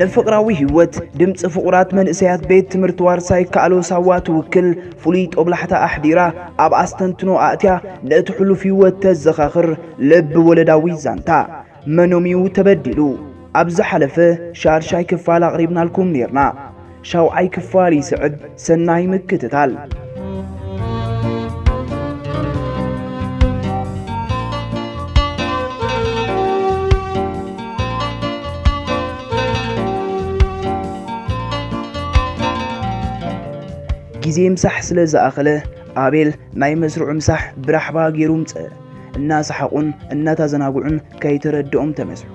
نفقراوي هيوت دمص فقرات من اسيات بيت تمرت وارساي كالو سوات وكل فليت أبلحتا أحديرا أب أستنتنو آتيا نتحلو في وتزخاخر لب ولداوي زانتا منوميو تبدلو أبز حلفه شار شاي كفال قريبنا لكم نيرنا شاو عي كفالي سعد سناي مكتتال جيزي مسح سلازة أخله آبيل ناي مزرع مسح برحبا جيروم تسأل الناس حقون الناتا زناقعون كي تردهم تمسحو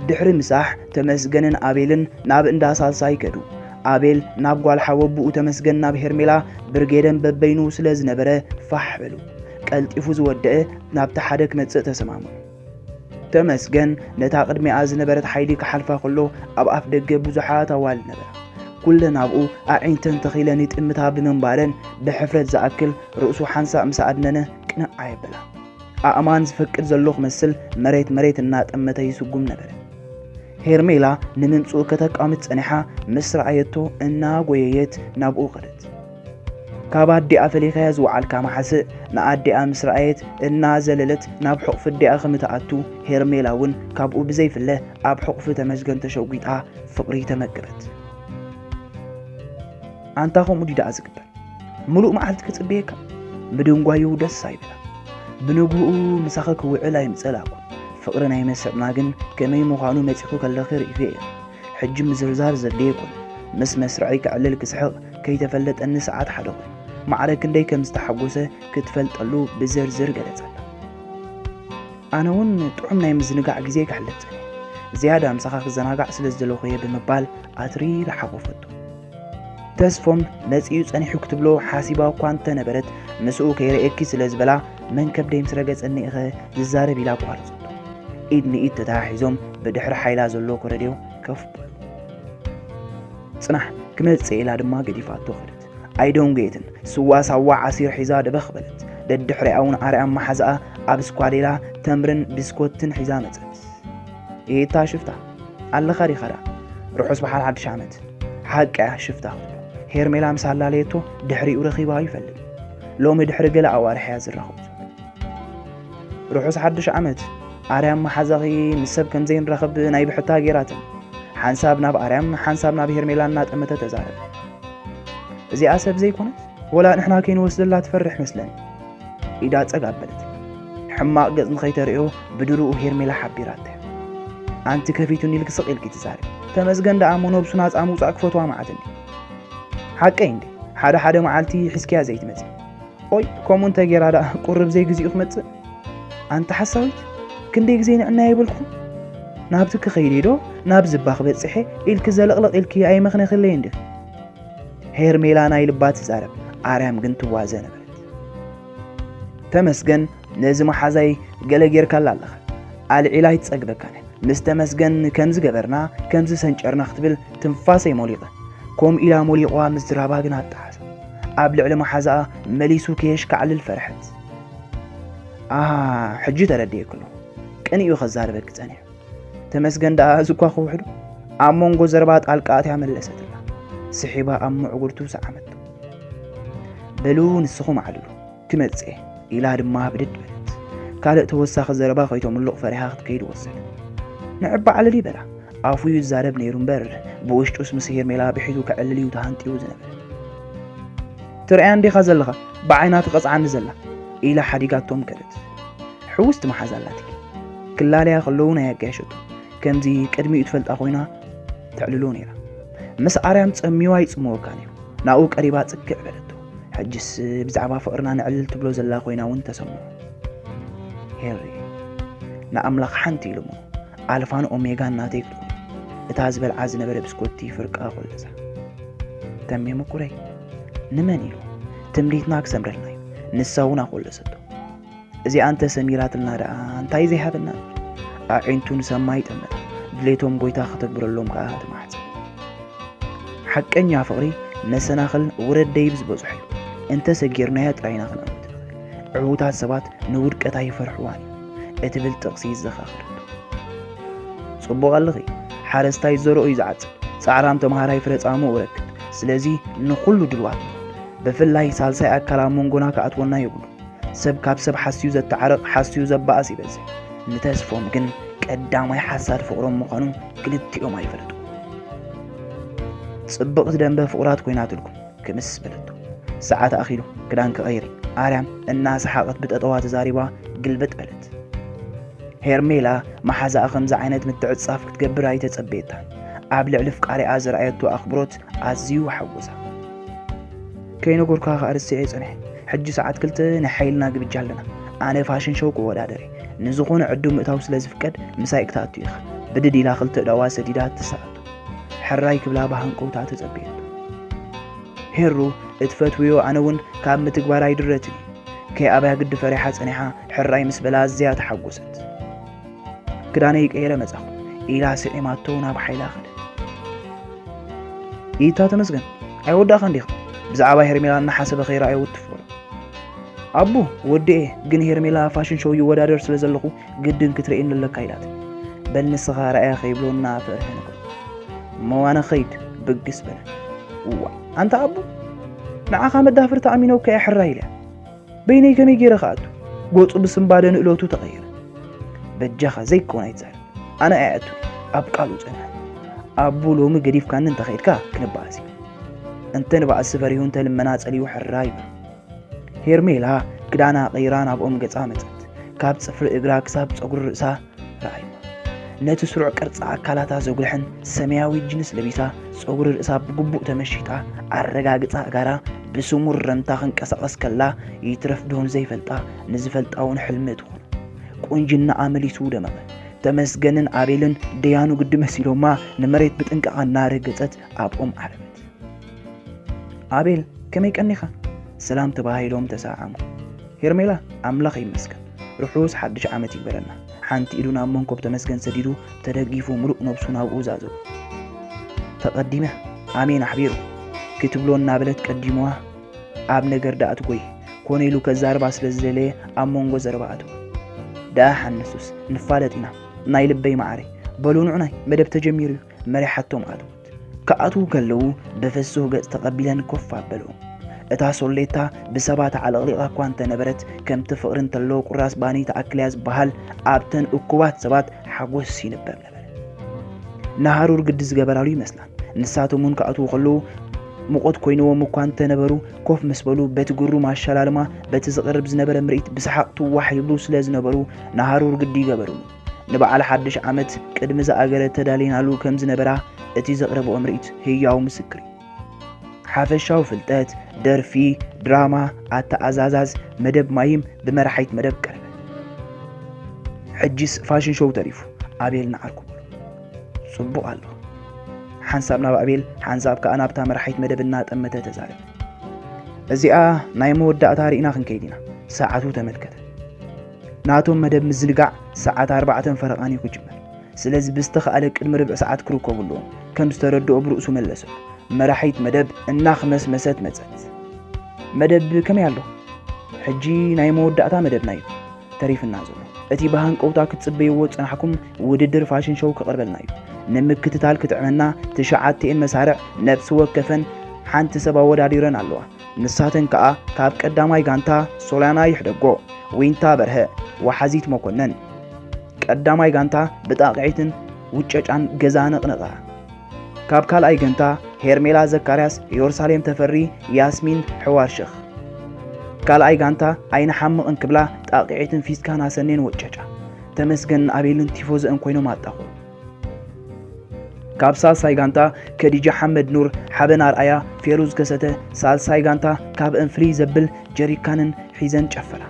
دحر مسح تمسجنن آبيلن ناب انداسال سايكدو آبيل ناب قوال حوابو تمسجن ناب هرميلا برجيدن ببينو سلاز نبره فحبلو قلت يفوز ودقه ناب تحدك متسق تسمامو تمسجن نتاقد مئاز نبرت حيدي كحلفا خلو أب أفدق بزحات وال نبره كل نابو أعينتن تخيلانيت إمتها بمنبارن بحفرة زأكل رؤسو حنسا مساعدننا كنا عيبلا أمان زفكر زلوخ مسل مريت النات أمتا يسوقم نبره هيرميلا نمنسو كتك آمت سنحا مصر عيتو إنا قوييت نابو قرد كابات دي أفليخي زوعال كاما حسق نقاد دي مصر عيت إنا زللت ناب حقف دي أخمتاعتو هيرميلا ون كابو بزيف الله أب حقف تمشقن تشوقيتها فقري تمقبت أنتاخو مديد أزقبل ملوء معالتك تبيكا بدون قايو دس سايبلا بنقوء مساخك وعلا يمسألاكو فقرنا يمسعنا جن كمي مخانو متحكو كالخير إفئر حجم زرزار زليكو مس مسرعيك على الكسحق كي تفلت النسعات حدوغي معرك اندي كمستحقوسه كتفلت اللو بزرزر قلتسلا أنا ون طعمنا يمزنقع جزيك حلتسني زيادة مساخك الزناقع سلزدلوخيه بمبال أتري لحقوفتو تسفهم نسيو صنيحو كتبلو حاسبا كوانتا نبرت مسؤو كيرئكي سلازبلا من كبدي مسرقت اني اخي ززارب إلا بوارزو إدني إد تتاحيزهم بدحر حيلا زلو كرديو كفبو صنح كمل سيلا دما قديفاتو خدت ايدون جيتن سوا سوا عصير حيزا دبخبلت ددحري اون عري اما حزقا ابسكواليلا تمرن بسكوتن حيزا متس ايتا شفتا على خري خرا روحو سبحال عد شامت حقا شفتا هيرميلا مسالا ليتو دحري ورخيبا يفلد لوم دحري قلا اوارح ياز الرخوز روحوس حدش عمت عريام حزغي مسب كم زين رخب نايب حتا جيراتن حنسابنا بعريام حنسابنا بهيرميلا نات امتا تزارب زي اسب زي كونت ولا نحنا كين وصل لا تفرح مثلا اذا تقابلت حماق قز نخيتريو بدرو هيرميلا حبيرات انت كفيتوني لك سقيلك تزارب تمزغن دعمونو بسناص امو صاقفتوا معاتني حقي اندي حدا معالتي حسكيا زيت مزي اوي كومونتا جيرادا قرب زي غزيو تمص أنت حسويت كندي زين عنا يبلكم نابتك خيريدو نابز باخ بصحي إلك زلقلق إلك أي مخنا خلي عنده هيرميلا يلبات زارب عرام جنت وازن بلد تمسجن لازم حزاي جلجير كلالخ على علاج تسقبك كان مستمسجن كنز جبرنا كنز سنجرنا ختبل تنفاسي موليقة كوم إلى موليقة مزرابا جنات تحس قبل علم حزا مليسو كيش كعل الفرحت حجي تردي كله كان يخزار بك ثاني تمسجن دا زكوا خوحدو امونغو زربات القات يعمل لستلا سحيبا ام عقرتو سعمت بلون السخم علو تمصي الى دما بدد بلت قال توسخ زربا خيتو ملق فريحات كيد وصل نعب على لي بلا افو يزارب نيرون بر بوشتوس مسير ميلا بحيتو كعلليو تهانتيو زنبل ترى عندي خزلها بعينات قصعان نزله إلى حديقاتهم كرت حوست محازلاتك كلاليا خلونا يا جاشتو كم زي قدمي يتفلت أخوينا تعللوني لا مس أريم تسميوا يسموه كانيو ناو قريبات سكع بلدو حجس بزعبا فقرنا نعلل تبلو زلا أخوينا وانت سموه هيري نأملق حنتي لمو ألفان أوميغا ناتيك لكم اتازبل عازنا بربسكوتي فرق أخو لزا تمي مكوري نمانيلو تمليتناك سمرلنا نساونا كل ستو إذا أنت سميرات النار أنت إذا هذا النار أنتون سمايت أمر دليتهم قويتا خطب برلهم قاعد معت حق أن يعفقري نسناخل ورد ديبز بزحي أنت سجيرنا يطلعينا خل أموت عودات سبات نور كتاي فرحواني اتبل تقسيز زخاخر صبو غلغي حارستاي زورو يزعت ጻዕራም ተማሃራይ ፍረጻሙ ወረክት ስለዚ ንኹሉ ድልዋት ብፍላይ ሳልሳይ ኣካላ መንጎና ከኣትወና ይብሉ ሰብ ካብ ሰብ ሓስዩ ዘተዓረቕ ሓስዩ ዘባኣስ ይበዝሕ ንተስፎም ግን ቀዳማይ ሓሳድ ፍቕሮም ምዃኑ ክልቲኦም ኣይፈለጡ ጽብቕ ዝደንበ ፍቑራት ኮይናትልኩም ክምስ በለቱ ሰዓት ኣኺሉ ክዳን ክቐይር ኣርያም እናሰሓቐት ብጠጠዋ ተዛሪባ ግልበጥ በለት ሄርሜላ መሓዛኣ ከምዚ ዓይነት ምትዕጻፍ ክትገብር ኣይተጸበየታ ኣብ ልዕሊ ፍቃሪኣ ዝረኣየቱ ኣኽብሮት ኣዝዩ ሓወሳ ከይነገርካ ርእሰይ ፀንሕ ሕጂ ሰዓት 2 ንሓይልና ግብጃ ኣለና ኣነ ፋሽን ሾው ክወዳደሪ ንዝኾነ ዕዱም ምእታው ስለ ዝፍቀድ ምሳይ ክታቱ ኢኻ ብድድ ኢላ 2 ዳዋ ሰዲዳ ትሰኣቱ ሕራይ ክብላ ባህንቆውታ ተጸበየቱ ሄሩ እትፈትውዮ ኣነ እውን ካብ ምትግባር ኣይድረትን ከይኣባያ ግዲ ፈሪሓ ጸኒሓ ሕራይ ምስ በላ ኣዝያ ተሓጎሰት ክዳነ ይቀየረ መጻኹ ኢላ ስዒማቶ ናብ ሓይላ ኸደ ኢታ ተመስገን ኣይወዳኻ እንዲኻ ብዛዕባ ሄርሜላ እናሓሰበ ኸይራኣዮ ውትፍሎ ኣቡ ወዲኤ ግን ሄርሜላ ፋሽን ሾው ይወዳደር ስለ ዘለኹ ግድን ክትርእየኒ ኣለካ ኢላት በል ንስኻ ረኣያ ኸይብሎና ፍርህ ነገር መዋነ ኸይድ ብግስ በለ ዋ ኣንተ ኣቡ ንዓኻ መዳፍር ተኣሚነው ከያ ሕራይ ኢልያ በይነይ ከመይ ገይረ ኸኣቱ ጎፁ ብስምባደ ንእሎቱ ተቐየረ በጃኻ ዘይኮን ኣይትዛረብ ኣነ ኣያቱ ኣብ ቃሉ ጸንሐ ኣቡ ሎሚ ገዲፍካኒ እንተኸይድካ ክንበኣሲ እንተ ንባእሲ ፈሪሁ እንተልመና ጸልዩ ሕራይ ይብሉ ሄርሜላ ክዳና ቀይራ ናብኦም ገጻ መጸት ካብ ጽፍሪ እግራ ክሳብ ጸጉሪ ርእሳ ረኣዩ ነቲ ስሩዕ ቅርጻ ኣካላታ ዘጉልሕን ሰማያዊ ጅንስ ለቢሳ ጸጉሪ ርእሳ ብግቡእ ተመሺጣ ኣረጋግጻ እጋራ ብስሙር ረምታ ክንቀሳቐስ ከላ ይትረፍ ዶን ዘይፈልጣ ንዝፈልጣውን ሕልሚ ትኾኑ ቁንጅና ኣመሊሱ ደመቐ ተመስገንን ኣቤልን ደያኑ ግዲ መሲሎማ ንመሬት ብጥንቃቐ እናረገጸት ኣብኦም ዓረበት ኣቤል ከመይ ቀኒኻ ሰላም ተባሂሎም ተሳዓሙ ሄርሜላ ኣምላኽ ይመስገን ርሑስ ሓድሽ ዓመት ይግበረና ሓንቲ ኢዱ ናብ መንኮብ ተመስገን ሰዲዱ ተደጊፉ ምሉእ ነብሱ ናብኡ ዛዘቡ ተቐዲመ ኣሜን ኣሕቢሩ ክትብሎ እናበለት ቀዲሙዋ ኣብ ነገር ዳኣት ጎይ ኮነ ኢሉ ከዛርባ ስለ ዝደለየ ኣብ መንጎ ዘረባ ኣትወ ዳ ሓንሱስ ንፋለጥ ኢና ናይ ልበይ ማዕረ በሉንዑናይ መደብ ተጀሚሩ መሪሓቶም ኣትወት ከኣትዉ ከለዉ በፈስህ ገጽ ተቐቢለን ኮፍ ኣበልዎ እታ ሶሌታ ብሰባት ዓለቕሊቓ እኳ እንተነበረት ከምቲ ፍቕሪ እንተሎ ቁራስ ባኒ ተኣክልያ ዝበሃል ኣብተን እኩባት ሰባት ሓጎስ ይንበብ ነበረ ናሃሩር ግዲ ዝገበራሉ ይመስላን ንሳቶም እውን ከኣትዉ ከለዉ ሙቆት ኮይንዎም እኳ እንተነበሩ ኮፍ ምስ በሉ በቲ ግሩ ማሸላልማ በቲ ዝቕርብ ዝነበረ ምርኢት ብሰሓቕ ትዋሕ ይብሉ ስለ ዝነበሩ ናሃሩር ግዲ ይገበሩሉ ንበዓል ሓድሽ ዓመት ቅድሚ ዝኣገረ ተዳሊናሉ ከም ዝነበራ እቲ ዘቕረብኦ ምርኢት ህያው ምስክሪ ሓፈሻው ፍልጠት ደርፊ ድራማ ኣተኣዛዛዝ መደብ ማይም ብመራሒት መደብ ቀረበ ሕጂስ ፋሽን ሾው ተሪፉ ኣቤል ንዓርኩ ጽቡቕ ኣሎ ሓንሳብ ናብ ኣቤል ሓንሳብ ከዓ ናብታ መራሒት መደብና ጠመተ ተዛረበ እዚኣ ናይ መወዳእታ ርኢና ክንከይድ ኢና ሰዓቱ ተመልከተ ናቶም መደብ ምዝልጋዕ ሰዓት 4 ፈረቓኒ ክጅመር ስለዚ ብዝተኸኣለ ቅድሚ ርብዕ ሰዓት ክርከቡሉ ከም ዝተረድኦ ብርእሱ መለሰ መራሒት መደብ እናኽመስመሰት መጸት መደብ ከመይ ኣሎ ሕጂ ናይ መወዳእታ መደብና እዩ ተሪፍና ዘሎ እቲ ባህንቀውታ ክትጽበይዎ ጸናሕኩም ውድድር ፋሽን ሾው ክቐርበልና እዩ ንምክትታል ክትዕመና ትሽዓተን መሳርዕ ነፍሲ ወከፈን ሓንቲ ሰብ ኣወዳዲረን ኣለዋ ንሳተን ከዓ ካብ ቀዳማይ ጋንታ ሶላና ይሕደጎ ዊንታ በርሀ ወሓዚት መኮነን ቀዳማይ ጋንታ ብጣቕዒትን ውጨጫን ገዛ ነቕነቓ ካብ ካልኣይ ጋንታ ሄርሜላ ዘካርያስ ኢየሩሳሌም ተፈሪ ያስሚን ሕዋርሽኽ ካልኣይ ጋንታ ኣይነ ሓምቕን ክብላ ጣቕዒትን ፊስካና ሰኔን ወጨጫ ተመስገን ኣቤልን ቲፎዘን ኮይኖም ኣጣኹ ካብ ሳልሳይ ጋንታ ከዲጃ ሓመድ ኑር ሓበን ኣርኣያ ፌሩዝ ከሰተ ሳልሳይ ጋንታ ካብ እንፍሊ ዘብል ጀሪካንን ሒዘን ጨፈራ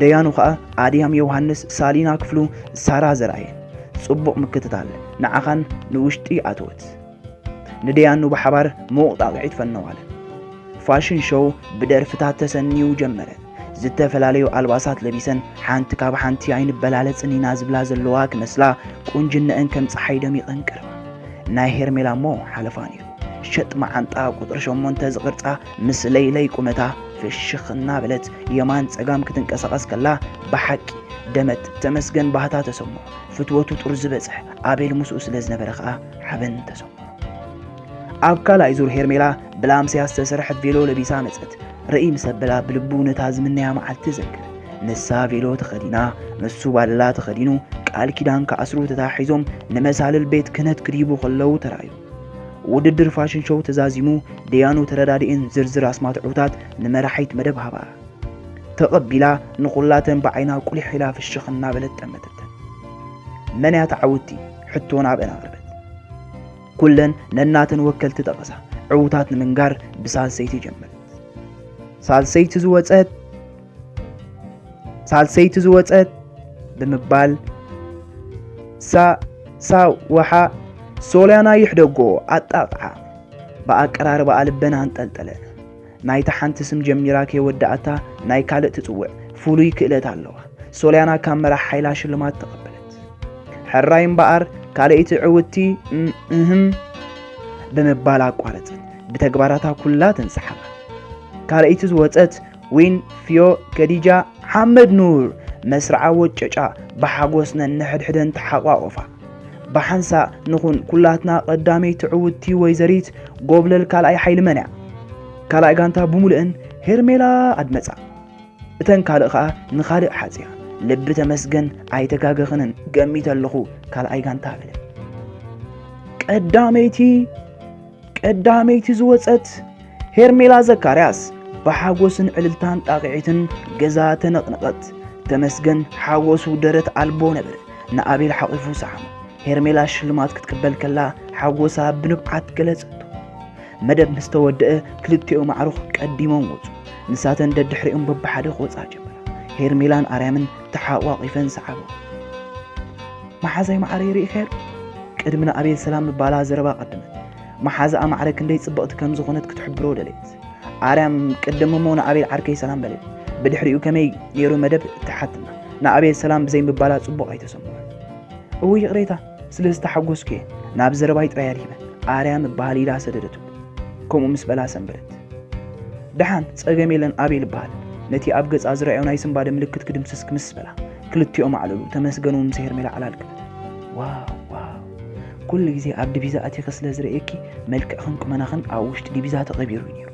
ደያኑ ከዓ ኣድያም ዮሐንስ ሳሊና ክፍሉ ሳራ ዘርአየን ጽቡቕ ምክትታል ንዓኻን ንውሽጢ ኣትወት ንደያኑ ብሓባር መውቕጣቕዒት ፈነዋለ ፋሽን ሾው ብደርፍታት ተሰኒዩ ጀመረ ዝተፈላለዩ ኣልባሳት ለቢሰን ሓንቲ ካብ ሓንቲ ኣይንበላለጽን ኢና ዝብላ ዘለዋ ክመስላ ቁንጅነአን ከም ፀሓይ ደሚቐን ቀርባ ናይ ሄርሜላ ሞ ሓለፋ ነይሩ ሸጥ ማዓንጣ ቁጥሪ 8 ዝቕርጻ ምስ ለይለይ ቁመታ ፍሽኽ እናበለት የማን ጸጋም ክትንቀሳቐስ ከላ ብሓቂ ደመት ተመስገን ባህታ ተሰምዖ ፍትወቱ ጡር ዝበጽሕ ኣቤል ምስኡ ስለ ዝነበረ ከዓ ሓበን ተሰምዖ ኣብ ካልኣይ ዙር ሄርሜላ ብላምስያ ዝተሰርሐት ቬሎ ለቢሳ መፀት ርኢ ምስ ኣበላ ብልቡ ነታ ዝምነያ መዓልቲ ዘክር ንሳ ቬሎ ተኸዲና ንሱ ባልላ ተኸዲኑ ቃል ኪዳን ከኣስሩ ተታሒዞም ንመሳልል ቤት ክህነት ክዲቡ ከለዉ ተራእዩ ውድድር ፋሽን ሾው ተዛዚሙ ደያኑ ተረዳዲእን ዝርዝር ኣስማትዑታት ንመራሒት መደብ ሃባ ተቐቢላ ንኹላተን ብዓይና ቁሊሕ ኢላ ፍሽኽ እናበለት ጠመተተን መን እያ ተዓውቲ ሕቶ ናብአን ኣቕርበት ኩለን ነናተን ወከልቲ ጠቐሳ ዕውታት ንምንጋር ብሳልሰይቲ ጀመረት ሳልሰይቲ ዝወፀት ብምባል ሳ ወሓ ሶልያና ይሕደጎ ኣጣቕዓ ብኣቀራርባ ልበና አንጠልጠለ ናይታ ሓንቲ ስም ጀሚራ ከይወዳእታ ናይ ካልእ ትጽውዕ ፍሉይ ክእለት ኣለዋ ሶልያና ካብ መራሕ ሓይላ ሽልማት ተቐበለት ሕራይ እምበኣር ካልእቲ ዕውቲ ብምባል ኣቋረፀት ብተግባራታ ኩላ ተንሰሓባ ካልእቲ ዝወፀት ዊን ፊዮ ከዲጃ ሓመድ ኑር መስርዓ ወጨጫ ብሓጎስ ነንሕድሕደን ተሓቋቆፋ ብሓንሳ ንኹን ኩላትና ቀዳመይቲ ዕውቲ ወይዘሪት ጎብለል ካልኣይ ሓይሊ መንያ ካልኣይ ጋንታ ብሙልእን ሄርሜላ ኣድመፃ እተን ካልእ ከዓ ንኻልእ ሓፂያ ልቢ ተመስገን ኣይተጋገኽንን ገሚት ኣለኹ ካልኣይ ጋንታ በለ ቀዳመይቲ ዝወፀት ሄርሜላ ዘካርያስ ብሓጎስን ዕልልታን ጣቂዒትን ገዛ ተነቕነቐት ተመስገን ሓጎሱ ደረት ኣልቦ ነበር ንኣቤል ሓቂፉ ሰዓሙ ሄርሜላ ሽልማት ክትቅበል ከላ ሓጎሳ ብንብዓት ገለጸቶ መደብ ምስ ተወድአ ክልቲኦ ማዕሩኽ ቀዲሞም ወፁ ንሳተን ደድሕሪኦም በብሓደ ክወፃ ጀመራ ሄርሜላን ኣርያምን ተሓቋቂፈን ሰዓቦ መሓዛይ ማዕረ ይርኢ ኸይር ቅድሚ ንኣቤል ሰላም ባላ ዘረባ ቀድመት መሓዛኣ ማዕረ ክንደይ ጽብቕቲ ከም ዝኾነት ክትሕብሮ ደለየት ኣርያም ቅድሞ ሞ ንኣቤል ዓርከይ ሰላም በለ ብድሕሪኡ ከመይ ነይሩ መደብ እትሓትና ንኣቤል ሰላም ብዘይ ምባላ ጽቡቕ ኣይተሰምዖ እውይ ቅሬታ ስለ ዝተሓጎስኩ ናብ ዘረባይ ጥራይ ኣሪበ ኣርያም በሃል ኢላ ሰደደቱ ከምኡ ምስ በላ ሰንበለት ድሓን ፀገም የለን ኣቤል በሃል ነቲ ኣብ ገጻ ዝረአዮ ናይ ስምባደ ምልክት ክድምስስ ክምስ በላ ክልቲኦም ኣዕለሉ ተመስገኑ ምስ ሄርሜላ ዓላልክበት ዋው ኩሉ ግዜ ኣብ ዲቪዛ ኣቲኸ ስለ ዝረአየኪ መልክዕኽን ቁመናኽን ኣብ ውሽጢ ዲቪዛ ተቐቢሩ ነይሩ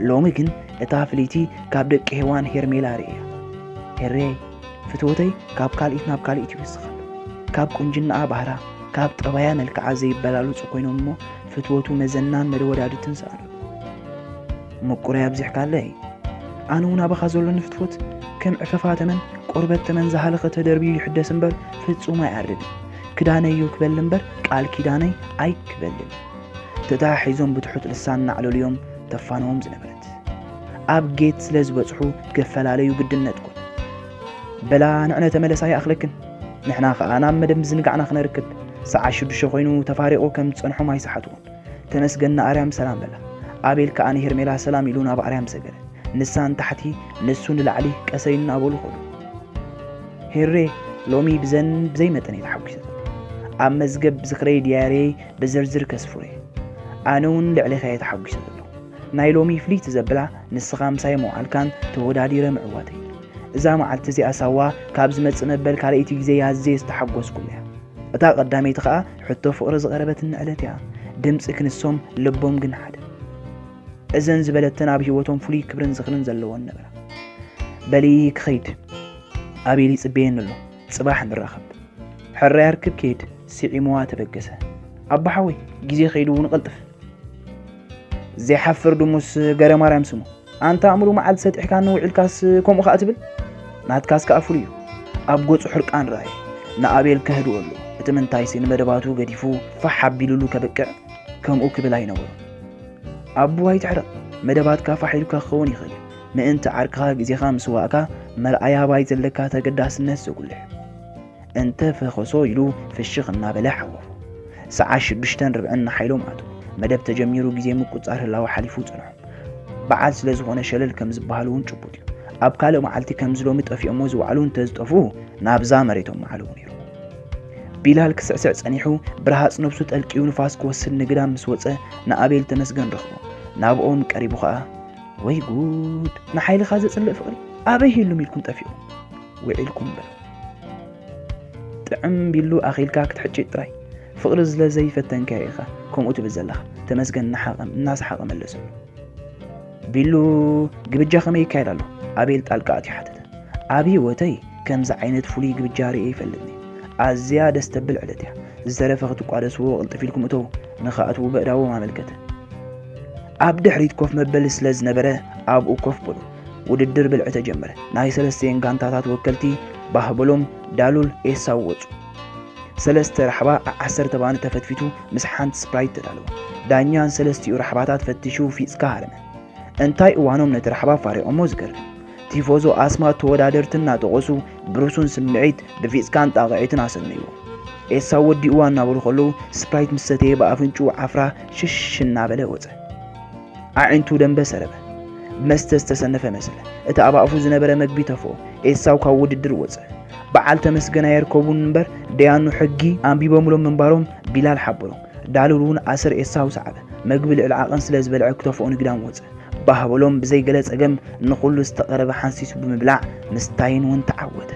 ሎሚ ግን እታ ፍልይቲ ካብ ደቂ ሄዋን ሄርሜላ ርእያ ሄሬ ፍትወተይ ካብ ካልኢት ናብ ካልኢት ይውስኻል ካብ ቁንጅናኣ ባህራ ካብ ጠባያ መልክዓ ዘይበላልፁ ኮይኖም እሞ ፍትወቱ መዘናን መደወዳድትን ሰኣሉ ምቁራይ ኣብዚሕካለይ ኣነ እውን ኣባኻ ዘሎኒ ፍትወት ከም ዕፈፋ ተመን ቆርበት ተመን ዝሃለኸ ተደርቢዩ ይሕደስ እምበር ፍጹም ኣይዓርድን ክዳነዩ ክበል እምበር ቃል ኪዳነይ ኣይክበልን ተታሒዞም ብትሑት ልሳን እናዕለልዮም ተፋንዎም ዝነበረት ኣብ ጌት ስለ ዝበፅሑ ክፈላለዩ ግድነት ኮን በላ ንዕነ ተመለሳይ ኣኽለክን ንሕና ከዓ ናብ መደብ ዝንጋዕና ክነርክብ ሰዓት 6 ኮይኑ ተፋሪቆ ከም ዝፀንሖም ኣይሰሓትዎን ተመስገን ኣርያም ሰላም በላ ኣቤል ከዓ ንሄርሜላ ሰላም ኢሉ ናብ ኣርያም ሰገረ ንሳን ታሕቲ ንሱ ንላዕሊ ቀሰይ እናበሉ ኸዱ ሄሬ ሎሚ ብዘይ መጠን የተሓጒሰ ኣብ መዝገብ ዝኽረይ ዲያርየይ ብዝርዝር ከስፍረ ኣነ እውን ልዕሊኸ የተሓጒሰ ዘሎ ናይ ሎሚ ፍሊት ዘብላ ንስኻ ምሳይ መዋዕልካን ተወዳዲረ ምዕዋተይ እዛ መዓልቲ እዚኣ ሳዋ ካብ ዝመፅእ መበል ካልእቲ ግዜ ያዘየ ዝተሓጎስኩላ እታ ቀዳመይቲ ከዓ ሕቶ ፍቕሪ ዝቐረበትን ንዕለት እያ ድምፂ ክንሶም ልቦም ግን ሓደ እዘን ዝበለተን ኣብ ሂወቶም ፍሉይ ክብርን ዝኽርን ዘለዎን ነበራ በሊ ክኸይድ ኣቤል ይፅበየን ኣሎ ፅባሕ ንራኸብ ሕራይ ኣርክብ ከይድ ስዒምዋ ተበገሰ ኣባሓወይ ግዜ ኸይዱ ንቕልጥፍ ዘይሓፍር ድሙስ ገረ ማርያም ስሙ ኣንታ ኣእምሩ መዓልቲ ሰጢሕካ ንውዒልካስ ከምኡ ከዓ ትብል ናትካስ ከዓ ፍሉይ እዩ ኣብ ገፁ ሕርቃን ረአየ ንኣቤል ከህድዎ ኣሎ እቲ ምንታይ ሲ ንመደባቱ ገዲፉ ፋሕ ኣቢሉሉ ከበቅዕ ከምኡ ክብል ኣይነበሮ ኣቡ ኣይትሕረቕ መደባትካ ፋሕ ኢሉካ ክኸውን ይኽእል ምእንቲ ዓርክኻ ግዜኻ ምስ ዋእካ መርኣያ ባይ ዘለካ ተገዳስነት ዘጉልሕ እንተ ፈኸሶ ኢሉ ፍሽኽ እናበለ ሓወፉ ሰዓት 6:40 ሓይሎም ኣቱ መደብ ተጀሚሩ ግዜ ምቁፃር ህላዊ ሓሊፉ ጽንሑ በዓል ስለ ዝኾነ ሸለል ከም ዝበሃል እውን ጭቡጥ እዩ ኣብ ካልእ መዓልቲ ከም ዝሎሚ ጠፊኦሞ ዝውዕሉ እንተዝጠፉ ናብዛ መሬቶም መዓልው ነይሩ ቢላል ክስዕስዕ ጸኒሑ ብርሃፅ ነብሱ ጠልቂዩ ንፋስ ክወስድ ንግዳም ምስ ወፀ ንኣቤል ተመስገን ረኽቦ ናብኦም ቀሪቡ ከዓ ወይ ጉድ ንሓይልኻ ዘፅልእ ፍቕሪ ኣበይ ሂሉም ኢልኩም ጠፊኦም ውዒልኩም በሎ ጥዕም ቢሉ ኣኺልካ ክትሕጭጥ ጥራይ ፍቕሪ ስለዘይፈተንካ ኢኻ ከምኡ ትብል ዘለኻ ተመስገን እናሰሓቐ መለሰ ቢሉ ግብጃ ከመይ ይካየዳሉ ኣቤል ጣልቃት ይሓተተ ኣብ ህይወተይ ከምዚ ዓይነት ፍሉይ ግብጃ ርኤ ይፈልጥኒ ኣዝያ ደስ ተብል ዕለት እያ ዝተረፈ ክትቋደስዎ ቅልጥፊልኩም እተው ንኻኣትው በእዳዎ ማመልከተ ኣብ ድሕሪት ኮፍ መበል ስለ ዝነበረ ኣብኡ ኮፍ በሉ ውድድር ብልዕ ተጀመረ ናይ ሰለስተን ጋንታታት ወከልቲ ባህበሎም ዳሉል ኤሳው ወፁ ሰለስተ ረሕባ 10 ባነ ተፈትፊቱ ምስ ሓንቲ ስፕራይት ተዳለወ ዳኛን ሰለስቲኡ ረሕባታት ፈቲሹ ፊጽካ ሃረመ እንታይ እዋኖም ነቲ ረሕባ ፋሪቖሞ ዝገርም ቲፎዞ ኣስማት ተወዳደርትና ጠቆሱ ብሩሱን ስምዒት ብፊጽካን ጣቕዒትን ኣሰነይዎ ኤሳው ወዲኡ እናበሉ ከለዉ ስፕራይት ምሰተየ በኣፍንጩ ዓፍራ ሽሽ እናበለ ወፀ ኣዒንቱ ደንበ ሰረበ መስተ ዝተሰነፈ መሰለ እቲ ኣብ ኣፉ ዝነበረ መግቢ ተፍኦ ኤሳው ካብ ውድድር ወፀ በዓል ተመስገና ይርከቡን እምበር ደያኑ ሕጊ ኣንቢቦምሎም ምንባሮም ቢላል ሓበሎም ዳሉሉን ኣስር ኤሳው ሰዓበ መግቢ ልዕሊ ዓቐን ስለ ዝበልዐ ክተፍኦ ንግዳም ወፀ ባህበሎም ብዘይገለ ፀገም ንኹሉ ዝተቐረበ ሓንሲሱ ብምብላዕ ምስታይን እውን ተዓወተ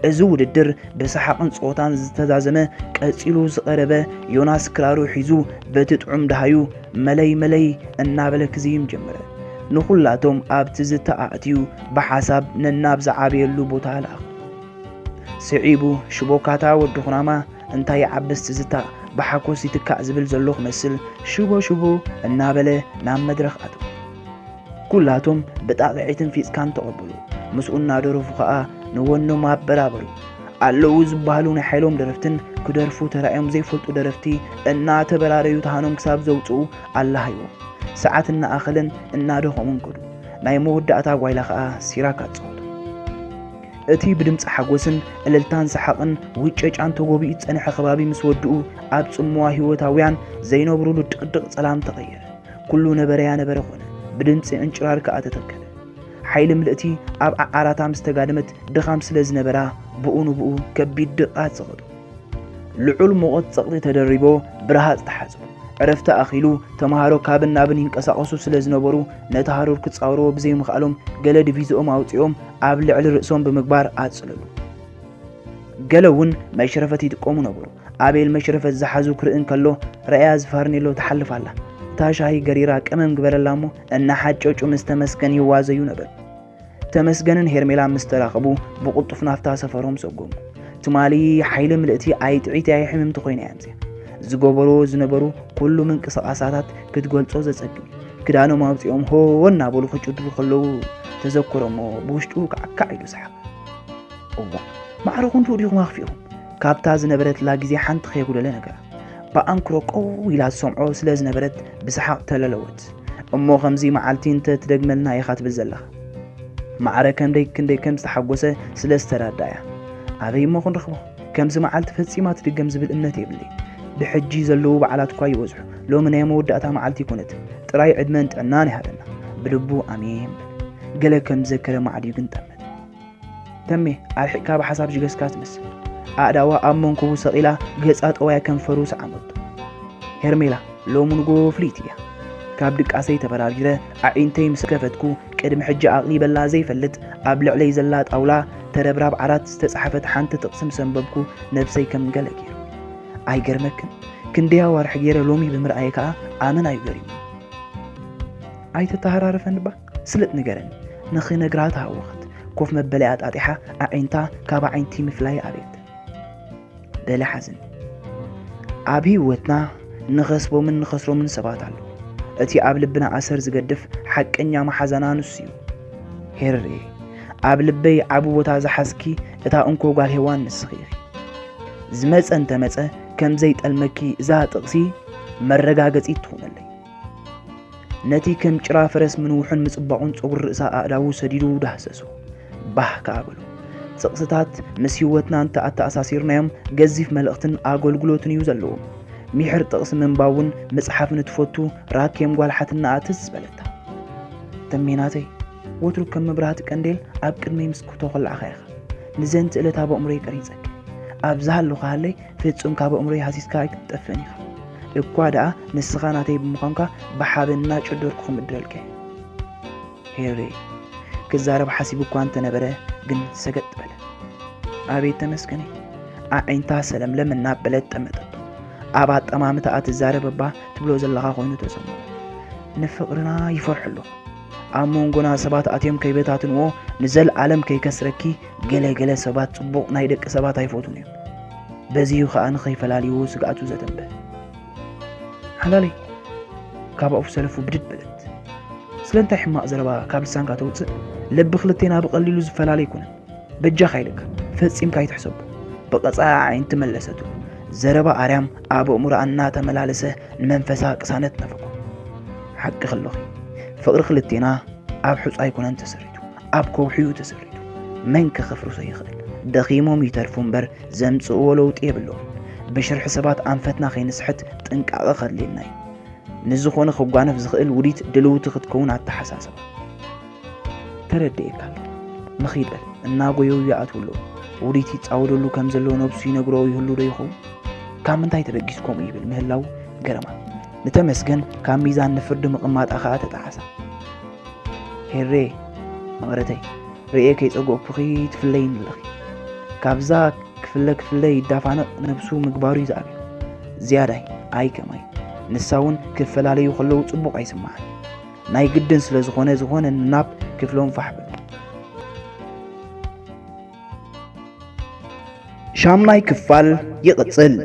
እዚ ውድድር ብሰሓቕን ጾታን ዝተዛዘመ ቀፂሉ ዝቐረበ ዮናስ ክራሩ ሒዙ በቲ ጥዑም ደሃዩ መለይ እናበለ ክዝይም ጀመረ ንኹላቶም ኣብቲ ዝተኣእትዩ ብሓሳብ ነናብ ዝዓብየሉ ቦታ ለኣኹ ስዒቡ ሽቦካታ ወዲ ኹናማ እንታይ ዓበስቲ ዝታ ብሓኮስ ይትካእ ዝብል ዘሎ ክመስል ሽቦ እናበለ ናብ መድረኽ ኣትዉ ኩላቶም ብጣቕዒትን ፊጽካን ተቐበሉ ምስኡ እናደረፉ ከዓ ንወኖም ኣበራበሩ ኣለዉ ዝበሃሉ ናይ ሓይሎም ደረፍትን ክደርፉ ተራእዮም ዘይፈልጡ ደረፍቲ እናተበራረዩ ተሃኖም ክሳብ ዘውፅኡ ኣላሃይዎ ሰዓት እናኣኸለን እናደኸሙን ከዱ ናይ መወዳእታ ጓይላ ከዓ ሲራክ ኣፀወቱ እቲ ብድምፂ ሓጎስን እልልታን ሰሓቕን ውጨጫን ተጎቢኡ ፀንሐ ከባቢ ምስ ወድኡ ኣብ ጽምዋ ህይወታውያን ዘይነብሩሉ ድቕድቕ ጸላም ተቐየረ ኩሉ ነበረ ኾነ ብድምፂ እንጭራር ከዓ ተተከለ ሓይሊ ምልእቲ ኣብ ዓራታ ምስ ተጋደመት ድኻም ስለ ዝነበራ ብኡ ንብኡ ከቢድ ድቓት ዘቐጡ ልዑል ሞቐት ፀቕጢ ተደሪቦ ብርሃፅ ተሓፅቡ ዕረፍቲ ኣኺሉ ተምሃሮ ካብን ናብን ይንቀሳቐሱ ስለ ዝነበሩ ነቲ ሃሩር ክጻውርዎ ብዘይምኽኣሎም ገለ ዲቪዝኦም ኣውፂኦም ኣብ ልዕሊ ርእሶም ብምግባር ኣጽለሉ ገለ እውን መሽረፈት ይጥቀሙ ነበሩ ኣቤል መሽረፈት ዝሓዙ ክርእን ከሎ ረእያ ዝፋርኔሎ ተሓልፍ ኣላ እታ ሻሂ ገሪራ ቀመም ግበረላ እሞ እናሓጨጩ ምስ ተመስገን ይዋዘዩ ነበር ተመስገንን ሄርሜላ ምስ ተራኸቡ ብቕልጡፍ ናፍታ ሰፈሮም ሰጎሙ ትማሊ ሓይሊ ምልእቲ ኣይጥዒት ኣይሕምምቲ ኮይና እያ ዝገበሮ ዝነበሩ ኩሉ ምንቅስቓሳታት ክትገልጾ ዘጸግም ክዳኖም ኣውፂኦም ሆ እናበሉ ክጭድሩ ከለዉ ተዘክሮሞ ብውሽጡ ከዓካዕ ኢሉ ሰሓቕ እዋ ማዕረኹን ዲኹም ኣኽፊኹም ካብታ ዝነበረትላ ግዜ ሓንቲ ከየጉደለ ነገር በኣንክሮ ቀው ኢላ ዝሰምዖ ስለ ዝነበረት ብሰሓቕ ተለለወት እሞ ከምዚ መዓልቲ እንተ ትደግመልና ኢኻ ትብል ዘለኻ ማዕረ ክንደይ ከም ዝተሓጎሰ ስለ ዝተዳዳያ ኣበይ እሞ ክንረኽቦ ከምዚ መዓልቲ ፈጺማ ትድገም ዝብል እምነት የብለይ ብሕጂ ዘለዉ በዓላት እኳ ይበዝሑ ሎሚ ናይ መወዳእታ መዓልቲ ይኮነት ጥራይ ዕድመን ጥዕናን ይሃበና ብልቡ ኣሜን ገለ ከም ዘከረ ማዕድዩ ግን ጠመት ተሜ ኣልሒቕካ ብሓሳብ ጅገስካ ትመስል ኣእዳዋ ኣብ መንኮቡ ሰቒላ ገጻ ጠዋያ ከንፈሩ ሰዓመቱ ሄርሜላ ሎሚ ንጎ ፍሊት እያ ካብ ድቃሰይ ተበራቢረ ኣዒንተይ ምስ ከፈትኩ ቅድሚ ሕጂ ኣቕሊ በላ ዘይፈልጥ ኣብ ልዕለይ ዘላ ጣውላ ተረብራብ ዓራት ዝተጻሕፈት ሓንቲ ጥቕስም ሰንበብኩ ነብሰይ ከም ገለ ገይሩ ኣይገርመክን ክንደያ ዋርሕ ገይረ ሎሚ ብምርኣየ ከዓ ኣመን ኣይገሪሙ ኣይተተሃራረፈንባ ስልጥ ንገረኒ ንኽነግራት ሃወኸት ኮፍ መበለያ ጣጢሓ ኣዒንታ ካብ ዓይንቲ ምፍላይ ኣቤት በለ ሓዝን ኣብ ህይወትና ንኸስቦምን ንኸስሮምን ሰባት ኣሉ እቲ ኣብ ልብና ኣሰር ዝገድፍ ሓቀኛ መሓዘና ንሱ እዩ ሄርሬ ኣብ ልበይ ዓብ ቦታ ዝሓዝኪ እታ እንኮ ጓል ሄዋን ንስኺ ኢኺ ዝመፀ እንተመፀ ከም ዘይጠልመኪ እዛ ጥቕሲ መረጋገፂት ትኾነለይ ነቲ ከም ጭራ ፈረስ ምንውሑን ምጽባቑን ፀጉሪ ርእሳ ኣእዳዉ ሰዲዱ ዳህሰሶ ባህ ከኣበሉ ጥቕስታት ምስ ህይወትና እንተ ኣተኣሳሲርናዮም ገዚፍ መልእኽትን ኣገልግሎትን እዩ ዘለዎም ሚሕር ጥቕሲ ምንባውን መጽሓፍ ንትፈቱ ራኬም ጓልሓትና ኣትስ ዝበለታ ተሜናተይ ወትሩ ከም መብራህቲ ቀንዴል ኣብ ቅድመይ ምስ ክቶ ኸላዕኻ ኢኻ ንዘንቲ ዕለት ኣብ ኣእምሮይ ቀሪፀክ ኣብዛሃለኹ ሃለይ ፍጹም ካብ ኣእምሮይ ሃሲስካ ኣይክትጠፍእን ኢኻ እኳ ደኣ ንስኻ ናተይ ብምዃንካ ብሓበንና ጭደርኩ ክምድረልከ ሄሬ ክዛረብ ሓሲብ እኳ እንተነበረ ግን ሰገጥ በለ ኣቤት ተመስገነይ ኣዒንታ ሰለምለም እናበለት ጠመጠቶ ኣብ ኣጠማምታ እትዛረብ እባ ትብሎ ዘለኻ ኮይኑ ተሰምዖ ንፍቕርና ይፈርሕሉ ኣብ መንጎና ሰባት ኣትዮም ከይበታትንዎ ንዘለዓለም ከይከስረኪ ገለ ሰባት ጽቡቕ ናይ ደቂ ሰባት ኣይፈቱን እዮም በዚሁ ከዓ ንኸይፈላልዩ ስግኣቱ ዘተንበ ሓላለይ ካብ ኣፉ ሰለፉ ብድድ በለት ስለንታይ ሕማቕ ዘረባ ካብ ልሳንካ ተውፅእ ልቢ ክልቴና ብቐሊሉ ዝፈላለ ይኩነን በጃኻ ኢልካ ፈጺምካ ይትሕሰቡ ብቐጻኢ ዓይንቲ መለሰቱ ዘረባ ኣርያም ኣብ እሙራ እናተመላለሰ ንመንፈሳ ቅሳነት ነፈቁ ሓቂ ክለኺ ፍቕሪ ክልቴና ኣብ ሕፁ ኣይኮነን ተሰሪቱ ኣብ ከውሕዩ ተሰሪቱ መን ከኸፍርሶ ይኽእል ደኺሞም ይተርፉ እምበር ዘምጽእዎ ለውጢ የብለዎም ብሽርሒ ሰባት ኣንፈትና ከይንስሕት ጥንቃቐ ኸድልየና እዩ ንዝኾነ ክጓነፍ ዝኽእል ውዲት ድልውቲ ክትከውን ኣተሓሳሰባ ተረድኤካ ኣሎ ምኺድበል እናጎየው ይኣትውሎ ውዲት ይጻወደሉ ከም ዘሎ ነብሱ ይነግሮ ይህሉ ዶ ይኸውን ካብ ምንታይ ተበጊስኮም ይብል ምህላው ገረማ ንተመስገን ካብ ሚዛን ንፍርዲ ምቕማጣ ኸዓ ተጣሓሳ ሄሬ መቕረተይ ርኤ ከይጸጎእኩኺ ትፍለይ ንለኺ ካብዛ ክፍለ ይዳፋነቕ ነብሱ ምግባሩ ይዝኣብ ዝያዳይ ኣይ ከማይ ንሳውን ክፈላለዩ ከለዉ ጽቡቕ ኣይስማዓን ናይ ግድን ስለ ዝኾነ ናብ ክፍሎም ፋሕበል ሻምናይ ክፋል ይቕጽል